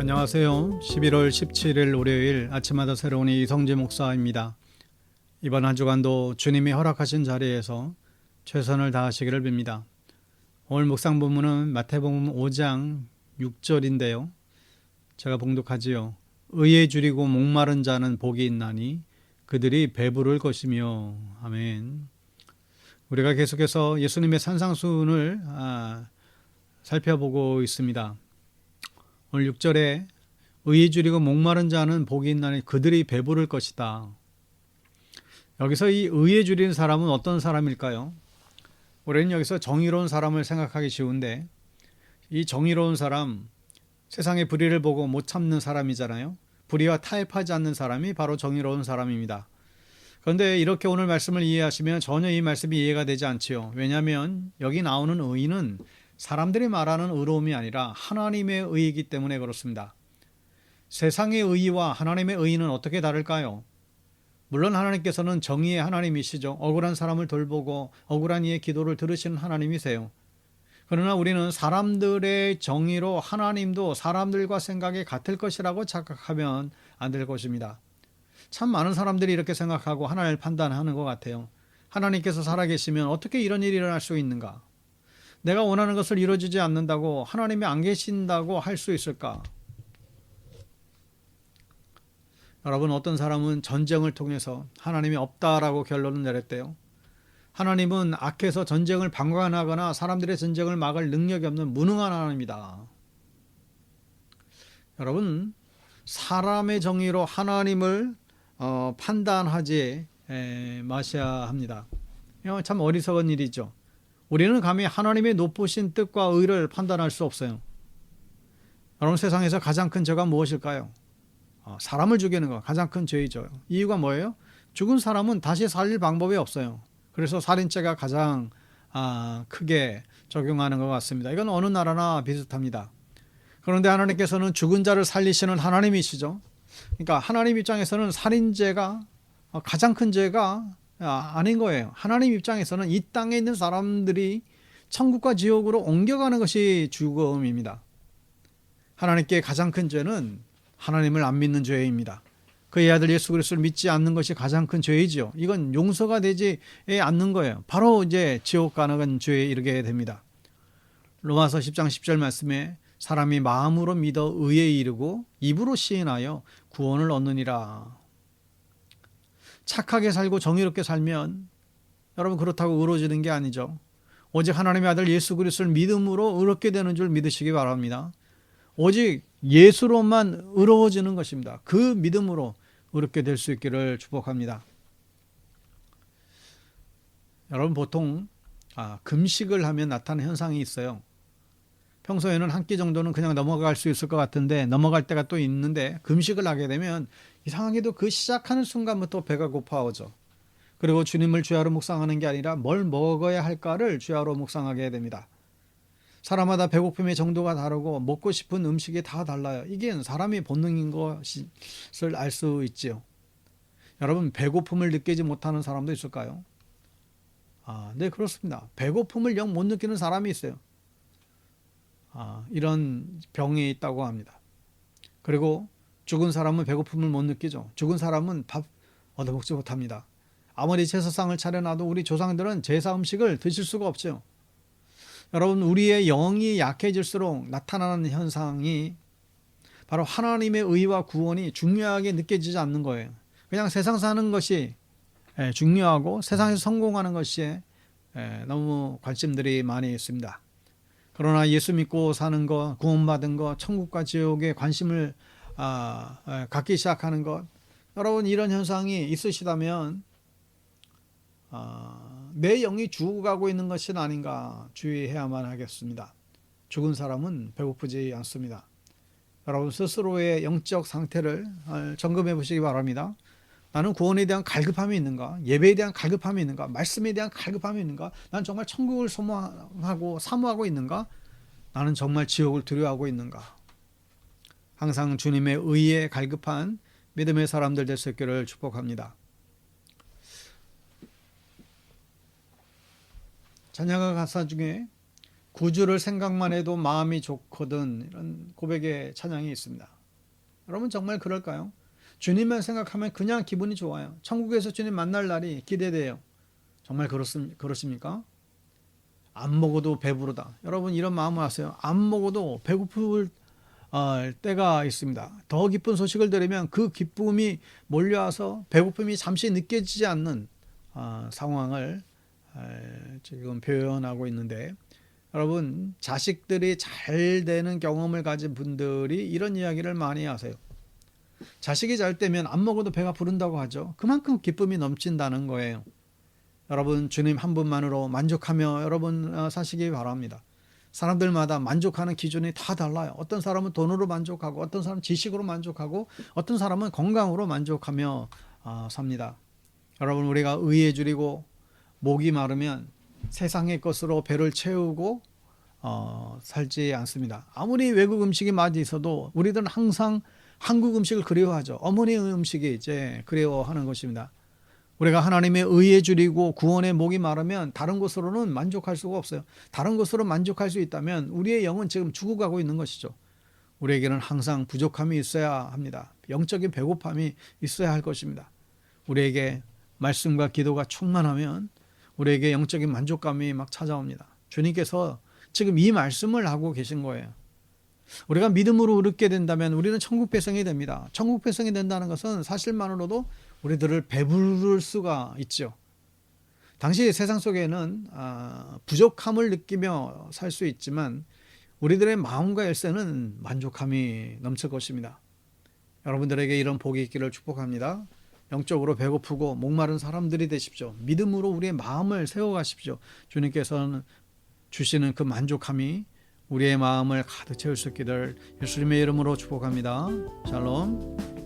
안녕하세요. 11월 17일 월요일 아침마다 새로운 이성재 목사입니다. 이번 한 주간도 주님이 허락하신 자리에서 최선을 다하시기를 빕니다. 오늘 묵상 본문은 마태복음 5장 6절인데요. 제가 봉독하지요. 의에 줄이고 목마른 자는 복이 있나니 그들이 배부를 것이며. 아멘. 우리가 계속해서 예수님의 산상수훈을 살펴보고 있습니다. 오늘 6절에 의에 줄이고 목마른 자는 복이 있나니 그들이 배부를 것이다. 여기서 이 의에 줄이는 사람은 어떤 사람일까요? 우리는 여기서 정의로운 사람을 생각하기 쉬운데 이 정의로운 사람, 세상의 불의를 보고 못 참는 사람이잖아요. 불의와 타협하지 않는 사람이 바로 정의로운 사람입니다. 그런데 이렇게 오늘 말씀을 이해하시면 전혀 이 말씀이 이해가 되지 않지요. 왜냐하면 여기 나오는 의는 사람들이 말하는 의로움이 아니라 하나님의 의이기 때문에 그렇습니다. 세상의 의와 하나님의 의는 어떻게 다를까요? 물론 하나님께서는 정의의 하나님이시죠. 억울한 사람을 돌보고 억울한 이의 기도를 들으시는 하나님이세요. 그러나 우리는 사람들의 정의로 하나님도 사람들과 생각이 같을 것이라고 착각하면 안 될 것입니다. 참 많은 사람들이 이렇게 생각하고 하나님을 판단하는 것 같아요. 하나님께서 살아계시면 어떻게 이런 일이 일어날 수 있는가? 내가 원하는 것을 이루어지지 않는다고 하나님이 안 계신다고 할 수 있을까? 여러분, 어떤 사람은 전쟁을 통해서 하나님이 없다라고 결론을 내렸대요. 하나님은 악해서 전쟁을 방관하거나 사람들의 전쟁을 막을 능력이 없는 무능한 하나님이다. 여러분, 사람의 정의로 하나님을 판단하지 마셔야 합니다. 이거 참 어리석은 일이죠. 우리는 감히 하나님의 높으신 뜻과 의를 판단할 수 없어요. 여러분, 세상에서 가장 큰 죄가 무엇일까요? 사람을 죽이는 거 가장 큰 죄이죠. 이유가 뭐예요? 죽은 사람은 다시 살릴 방법이 없어요. 그래서 살인죄가 가장 크게 적용하는 것 같습니다. 이건 어느 나라나 비슷합니다. 그런데 하나님께서는 죽은 자를 살리시는 하나님이시죠. 그러니까 하나님 입장에서는 살인죄가 가장 큰 죄가 아닌 거예요. 하나님 입장에서는 이 땅에 있는 사람들이 천국과 지옥으로 옮겨가는 것이 죽음입니다. 하나님께 가장 큰 죄는 하나님을 안 믿는 죄입니다. 그의 아들 예수 그리스도를 믿지 않는 것이 가장 큰 죄이죠. 이건 용서가 되지 않는 거예요. 바로 이제 지옥 가는 죄에 이르게 됩니다. 로마서 10장 10절 말씀에 사람이 마음으로 믿어 의에 이르고 입으로 시인하여 구원을 얻느니라. 착하게 살고 정의롭게 살면 여러분 그렇다고 의로워지는 게 아니죠. 오직 하나님의 아들 예수 그리스도를 믿음으로 의롭게 되는 줄 믿으시기 바랍니다. 오직 예수로만 의로워지는 것입니다. 그 믿음으로 의롭게 될 수 있기를 축복합니다. 여러분 보통 금식을 하면 나타나는 현상이 있어요. 평소에는 한 끼 정도는 그냥 넘어갈 수 있을 것 같은데 넘어갈 때가 또 있는데 금식을 하게 되면 이상하게도 그 시작하는 순간부터 배가 고파오죠. 그리고 주님을 주야로 묵상하는 게 아니라 뭘 먹어야 할까를 주야로 묵상하게 됩니다. 사람마다 배고픔의 정도가 다르고 먹고 싶은 음식이 다 달라요. 이게 사람의 본능인 것을 알 수 있지요. 여러분, 배고픔을 느끼지 못하는 사람도 있을까요? 네, 그렇습니다. 배고픔을 영 못 느끼는 사람이 있어요. 이런 병이 있다고 합니다. 그리고 죽은 사람은 배고픔을 못 느끼죠. 죽은 사람은 밥 얻어먹지 못합니다. 아무리 제사상을 차려놔도 우리 조상들은 제사 음식을 드실 수가 없죠. 여러분, 우리의 영이 약해질수록 나타나는 현상이 바로 하나님의 의와 구원이 중요하게 느껴지지 않는 거예요. 그냥 세상 사는 것이 중요하고 세상에서 성공하는 것이 너무 관심들이 많이 있습니다. 그러나 예수 믿고 사는 것, 구원받은 것, 천국과 지옥에 관심을 갖기 시작하는 것, 여러분 이런 현상이 있으시다면 내 영이 죽어가고 있는 것은 아닌가 주의해야만 하겠습니다. 죽은 사람은 배고프지 않습니다. 여러분 스스로의 영적 상태를 점검해 보시기 바랍니다. 나는 구원에 대한 갈급함이 있는가? 예배에 대한 갈급함이 있는가? 말씀에 대한 갈급함이 있는가? 난 정말 천국을 소망하고 사모하고 있는가? 나는 정말 지옥을 두려워하고 있는가? 항상 주님의 의에 갈급한 믿음의 사람들 될 수 있기를 축복합니다. 찬양가 가사 중에 구주를 생각만 해도 마음이 좋거든, 이런 고백의 찬양이 있습니다. 여러분 정말 그럴까요? 주님만 생각하면 그냥 기분이 좋아요. 천국에서 주님 만날 날이 기대돼요. 정말 그렇습니까? 안 먹어도 배부르다. 여러분 이런 마음을 하세요. 안 먹어도 배고플 때가 있습니다. 더 기쁜 소식을 들으면 그 기쁨이 몰려와서 배고픔이 잠시 느껴지지 않는 상황을 지금 표현하고 있는데, 여러분 자식들이 잘 되는 경험을 가진 분들이 이런 이야기를 많이 하세요. 자식이 잘 되면 안 먹어도 배가 부른다고 하죠. 그만큼 기쁨이 넘친다는 거예요. 여러분 주님 한 분만으로 만족하며 여러분 사시기 바랍니다. 사람들마다 만족하는 기준이 다 달라요. 어떤 사람은 돈으로 만족하고, 어떤 사람은 지식으로 만족하고, 어떤 사람은 건강으로 만족하며 삽니다. 여러분 우리가 의에 줄이고 목이 마르면 세상의 것으로 배를 채우고 살지 않습니다. 아무리 외국 음식이 맛이 있어도 우리들은 항상 한국 음식을 그리워하죠. 어머니 음식이 이제 그리워하는 것입니다. 우리가 하나님의 의에 줄이고 구원의 목이 마르면 다른 것으로는 만족할 수가 없어요. 다른 것으로 만족할 수 있다면 우리의 영은 지금 죽어가고 있는 것이죠. 우리에게는 항상 부족함이 있어야 합니다. 영적인 배고픔이 있어야 할 것입니다. 우리에게 말씀과 기도가 충만하면 우리에게 영적인 만족감이 막 찾아옵니다. 주님께서 지금 이 말씀을 하고 계신 거예요. 우리가 믿음으로 얻게 된다면 우리는 천국 백성이 됩니다. 천국 백성이 된다는 것은 사실만으로도 우리들을 배부를 수가 있죠. 당시 세상 속에는 부족함을 느끼며 살 수 있지만 우리들의 마음과 열쇠는 만족함이 넘칠 것입니다. 여러분들에게 이런 복이 있기를 축복합니다. 영적으로 배고프고 목마른 사람들이 되십시오. 믿음으로 우리의 마음을 세워가십시오. 주님께서는 주시는 그 만족함이 우리의 마음을 가득 채울 수 있기를 예수님의 이름으로 축복합니다. 샬롬.